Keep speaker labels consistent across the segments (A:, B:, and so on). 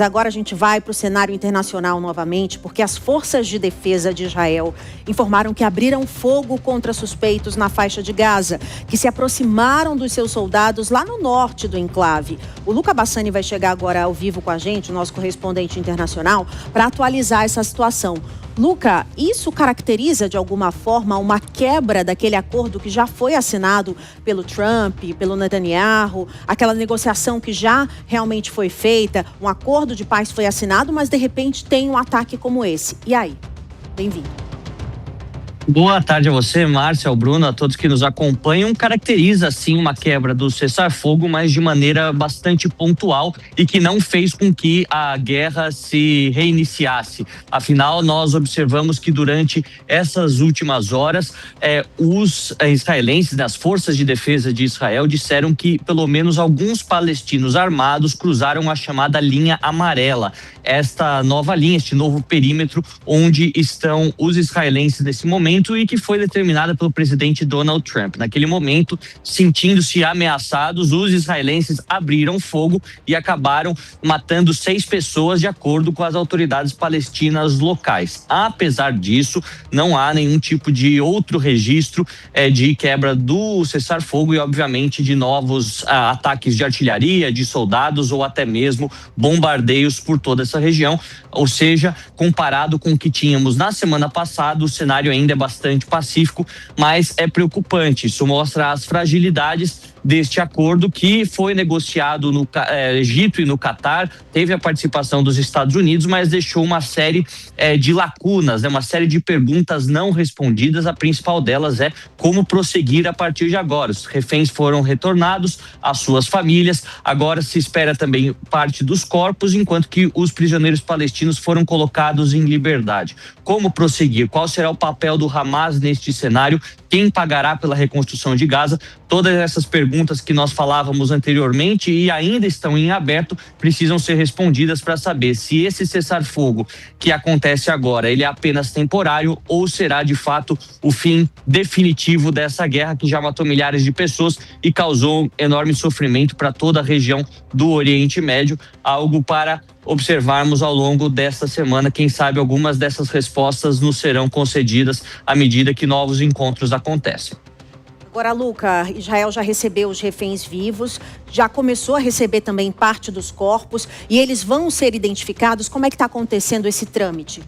A: Agora a gente vai para o cenário internacional novamente, porque as forças de defesa de Israel informaram que abriram fogo contra suspeitos na faixa de Gaza, que se aproximaram dos seus soldados lá no norte do enclave. O Luca Bassani vai chegar agora ao vivo com a gente, o nosso correspondente internacional, para atualizar essa situação. Luca, isso caracteriza de alguma forma uma quebra daquele acordo que já foi assinado pelo Trump, pelo Netanyahu, aquela negociação que já realmente foi feita, um acordo de paz foi assinado, mas de repente tem um ataque como esse. E aí? Bem-vindo.
B: Boa tarde a você, Márcia, ao Bruno, a todos que nos acompanham. Caracteriza, sim, uma quebra do cessar-fogo, mas de maneira bastante pontual e que não fez com que a guerra se reiniciasse. Afinal, nós observamos que durante essas últimas horas, os israelenses, as forças de defesa de Israel, disseram que pelo menos alguns palestinos armados cruzaram a chamada linha amarela. Esta nova linha, este novo perímetro onde estão os israelenses nesse momento e que foi determinada pelo presidente Donald Trump. Naquele momento, sentindo-se ameaçados, os israelenses abriram fogo e acabaram matando 6 pessoas, de acordo com as autoridades palestinas locais. Apesar disso, não há nenhum tipo de outro registro de quebra do cessar-fogo e, obviamente, de novos ataques de artilharia, de soldados ou até mesmo bombardeios por toda essa região. Ou seja, comparado com o que tínhamos na semana passada, o cenário ainda é bastante pacífico, mas é preocupante. Isso mostra as fragilidades deste acordo que foi negociado no Egito e no Catar, teve a participação dos Estados Unidos, mas deixou uma série de lacunas, uma série de perguntas não respondidas. A principal delas é como prosseguir a partir de agora. Os reféns foram retornados às suas famílias, agora se espera também parte dos corpos, enquanto que os prisioneiros palestinos foram colocados em liberdade. Como prosseguir? Qual será o papel do Hamas neste cenário? Quem pagará pela reconstrução de Gaza? Todas essas perguntas que nós falávamos anteriormente e ainda estão em aberto precisam ser respondidas para saber se esse cessar-fogo que acontece agora, ele é apenas temporário ou será de fato o fim definitivo dessa guerra que já matou milhares de pessoas e causou enorme sofrimento para toda a região do Oriente Médio, algo para observarmos ao longo desta semana. Quem sabe algumas dessas respostas nos serão concedidas à medida que novos encontros acontecem.
A: Agora, Luca, Israel já recebeu os reféns vivos, já começou a receber também parte dos corpos e eles vão ser identificados. Como é que está acontecendo esse trâmite?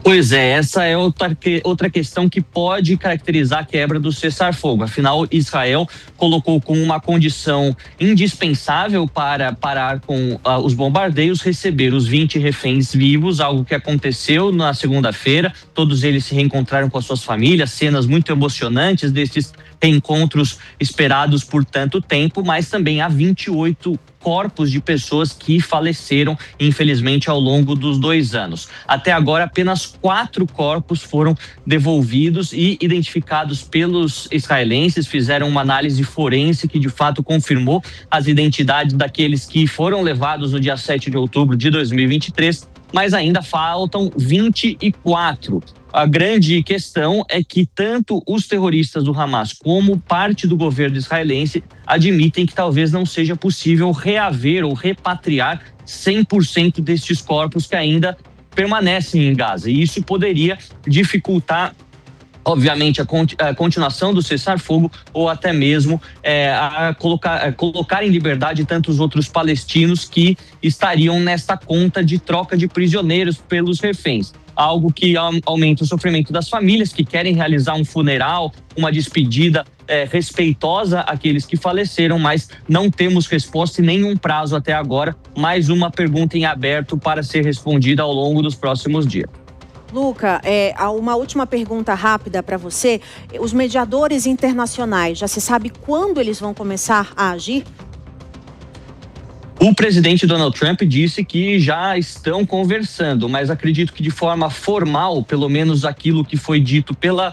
B: Pois é, essa é outra questão que pode caracterizar a quebra do cessar-fogo. Afinal, Israel colocou como uma condição indispensável para parar com os bombardeios receber os 20 reféns vivos, algo que aconteceu na segunda-feira. Todos eles se reencontraram com as suas famílias, cenas muito emocionantes desses reencontros esperados por tanto tempo, mas também há 28 corpos de pessoas que faleceram, infelizmente, ao longo dos 2 anos. Até agora, apenas 4 corpos foram devolvidos e identificados pelos israelenses. Fizeram uma análise forense que, de fato, confirmou as identidades daqueles que foram levados no dia 7 de outubro de 2023, mas ainda faltam 24. A grande questão é que tanto os terroristas do Hamas como parte do governo israelense admitem que talvez não seja possível reaver ou repatriar 100% destes corpos que ainda permanecem em Gaza. E isso poderia dificultar, obviamente, a continuação do cessar-fogo ou até mesmo colocar em liberdade tantos outros palestinos que estariam nesta conta de troca de prisioneiros pelos reféns. Algo que aumenta o sofrimento das famílias que querem realizar um funeral, uma despedida respeitosa àqueles que faleceram, mas não temos resposta e nenhum prazo até agora. Mais uma pergunta em aberto para ser respondida ao longo dos próximos dias.
A: Luca, uma última pergunta rápida para você. Os mediadores internacionais, já se sabe quando eles vão começar a agir?
B: O presidente Donald Trump disse que já estão conversando, mas acredito que de forma formal, pelo menos aquilo que foi dito pela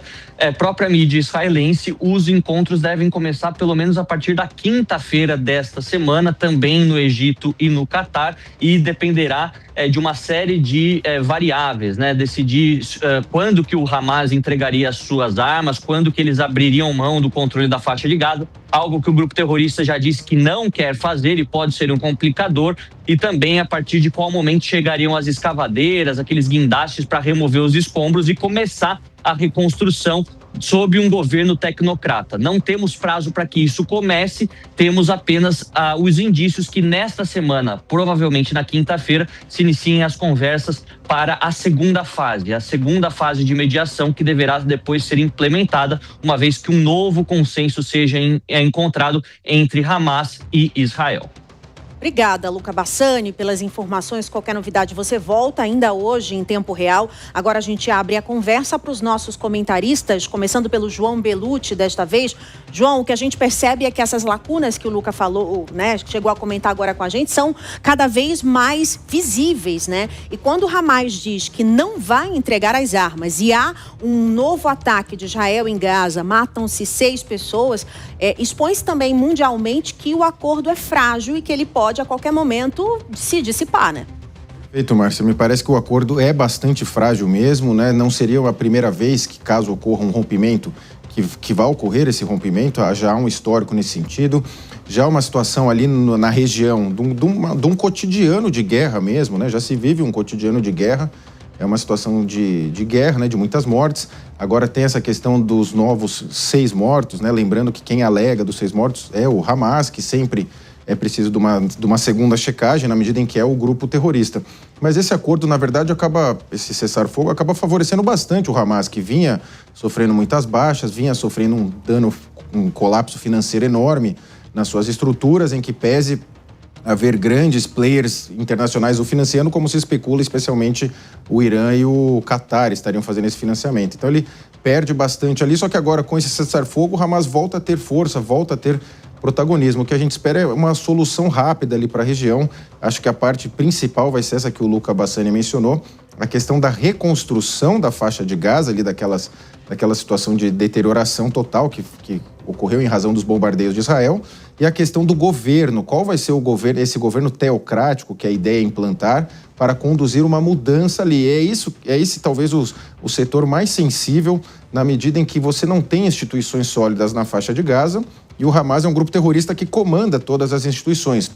B: própria mídia israelense, os encontros devem começar pelo menos a partir da quinta-feira desta semana, também no Egito e no Catar, e dependerá de uma série de variáveis, né? Decidir quando que o Hamas entregaria as suas armas, quando que eles abririam mão do controle da faixa de Gaza, algo que o grupo terrorista já disse que não quer fazer e pode ser um replicador e também a partir de qual momento chegariam as escavadeiras, aqueles guindastes para remover os escombros e começar a reconstrução sob um governo tecnocrata. Não temos prazo para que isso comece, temos apenas os indícios que nesta semana, provavelmente na quinta-feira, se iniciem as conversas para a segunda fase de mediação que deverá depois ser implementada, uma vez que um novo consenso seja encontrado entre Hamas e Israel.
A: Obrigada, Luca Bassani, pelas informações. Qualquer novidade você volta ainda hoje em tempo real. Agora a gente abre a conversa para os nossos comentaristas, começando pelo João Belucci desta vez. João, o que a gente percebe é que essas lacunas que o Luca falou, né, chegou a comentar agora com a gente, são cada vez mais visíveis, né? E quando o Hamas diz que não vai entregar as armas e há um novo ataque de Israel em Gaza, matam-se 6 pessoas, expõe-se também mundialmente que o acordo é frágil e que ele pode a qualquer momento se dissipar, né?
C: Perfeito, Márcia. Me parece que o acordo é bastante frágil mesmo, né? Não seria a primeira vez que, caso ocorra um rompimento, que vai ocorrer esse rompimento. Já há um histórico nesse sentido. Já há uma situação ali na região de um cotidiano de guerra mesmo, né? Já se vive um cotidiano de guerra. É uma situação de guerra, né? De muitas mortes. Agora tem essa questão dos novos 6 mortos, né? Lembrando que quem alega dos 6 mortos é o Hamas, que sempre é preciso de uma segunda checagem na medida em que é o grupo terrorista. Mas esse acordo, na verdade, esse cessar-fogo acaba favorecendo bastante o Hamas, que vinha sofrendo muitas baixas, vinha sofrendo um colapso financeiro enorme nas suas estruturas, em que pese haver grandes players internacionais o financiando, como se especula, especialmente o Irã e o Catar estariam fazendo esse financiamento. Então ele perde bastante ali, só que agora com esse cessar-fogo o Hamas volta a ter força, volta a ter protagonismo. O que a gente espera é uma solução rápida ali para a região. Acho que a parte principal vai ser essa que o Luca Bassani mencionou, a questão da reconstrução da faixa de Gaza, ali daquela situação de deterioração total que ocorreu em razão dos bombardeios de Israel, e a questão do governo. Qual vai ser esse governo teocrático que a ideia é implantar para conduzir uma mudança ali? É esse talvez o setor mais sensível, na medida em que você não tem instituições sólidas na faixa de Gaza, e o Hamas é um grupo terrorista que comanda todas as instituições.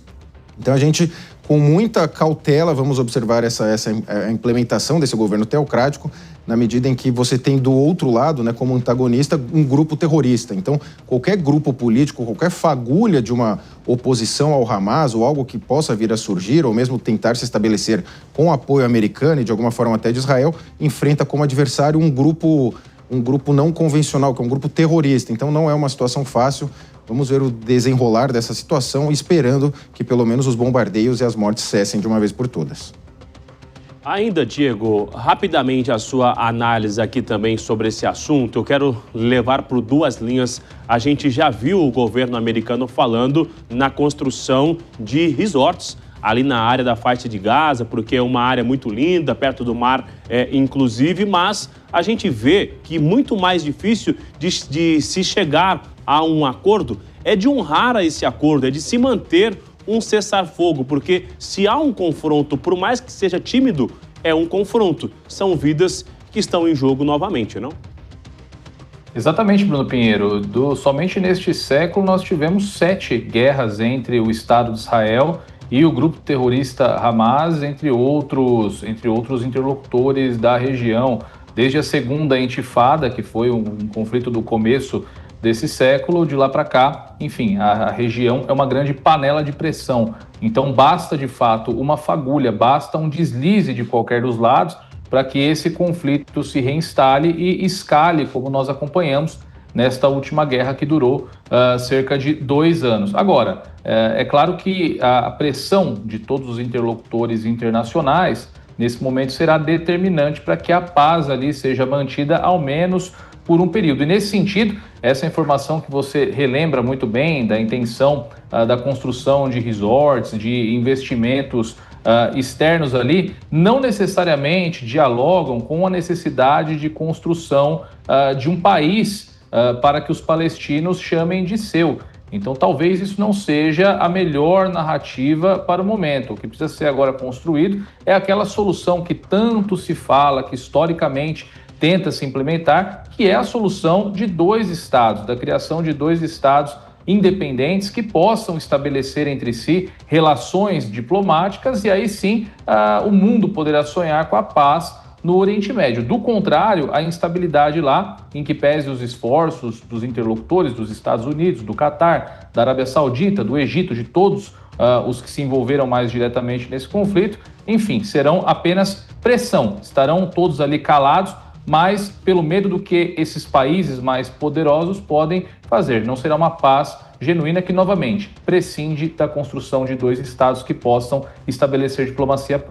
C: Então a gente, com muita cautela, vamos observar a implementação desse governo teocrático, na medida em que você tem do outro lado, né, como antagonista, um grupo terrorista. Então, qualquer grupo político, qualquer fagulha de uma oposição ao Hamas ou algo que possa vir a surgir, ou mesmo tentar se estabelecer com apoio americano e de alguma forma até de Israel, enfrenta como adversário um grupo não convencional, que é um grupo terrorista. Então não é uma situação fácil. Vamos ver o desenrolar dessa situação, esperando que pelo menos os bombardeios e as mortes cessem de uma vez por todas.
D: Ainda, Diego, rapidamente a sua análise aqui também sobre esse assunto. Eu quero levar por 2 linhas. A gente já viu o governo americano falando na construção de resorts ali na área da faixa de Gaza, porque é uma área muito linda, perto do mar, inclusive, mas a gente vê que muito mais difícil de se chegar a um acordo é de honrar esse acordo, é de se manter um cessar-fogo, porque se há um confronto, por mais que seja tímido, é um confronto. São vidas que estão em jogo novamente, não?
E: Exatamente, Bruno Pinheiro. Somente neste século nós tivemos 7 guerras entre o Estado de Israel e o grupo terrorista Hamas, entre outros interlocutores da região, desde a segunda intifada, que foi um conflito do começo desse século, de lá para cá, enfim, a região é uma grande panela de pressão. Então basta, de fato, uma fagulha, basta um deslize de qualquer dos lados para que esse conflito se reinstale e escale, como nós acompanhamos nesta última guerra que durou cerca de 2 anos. Agora, é claro que a pressão de todos os interlocutores internacionais, nesse momento, será determinante para que a paz ali seja mantida ao menos por um período. E nesse sentido, essa informação que você relembra muito bem da intenção da construção de resorts, de investimentos externos ali, não necessariamente dialogam com a necessidade de construção de um país para que os palestinos chamem de seu. Então, talvez isso não seja a melhor narrativa para o momento. O que precisa ser agora construído é aquela solução que tanto se fala, que historicamente tenta se implementar, que é a solução de 2 estados, da criação de 2 estados independentes que possam estabelecer entre si relações diplomáticas e aí sim o mundo poderá sonhar com a paz no Oriente Médio. Do contrário, a instabilidade lá, em que pese os esforços dos interlocutores dos Estados Unidos, do Catar, da Arábia Saudita, do Egito, de todos os que se envolveram mais diretamente nesse conflito, enfim, serão apenas pressão, estarão todos ali calados, mas pelo medo do que esses países mais poderosos podem fazer. Não será uma paz genuína que, novamente, prescinde da construção de 2 estados que possam estabelecer diplomacia própria.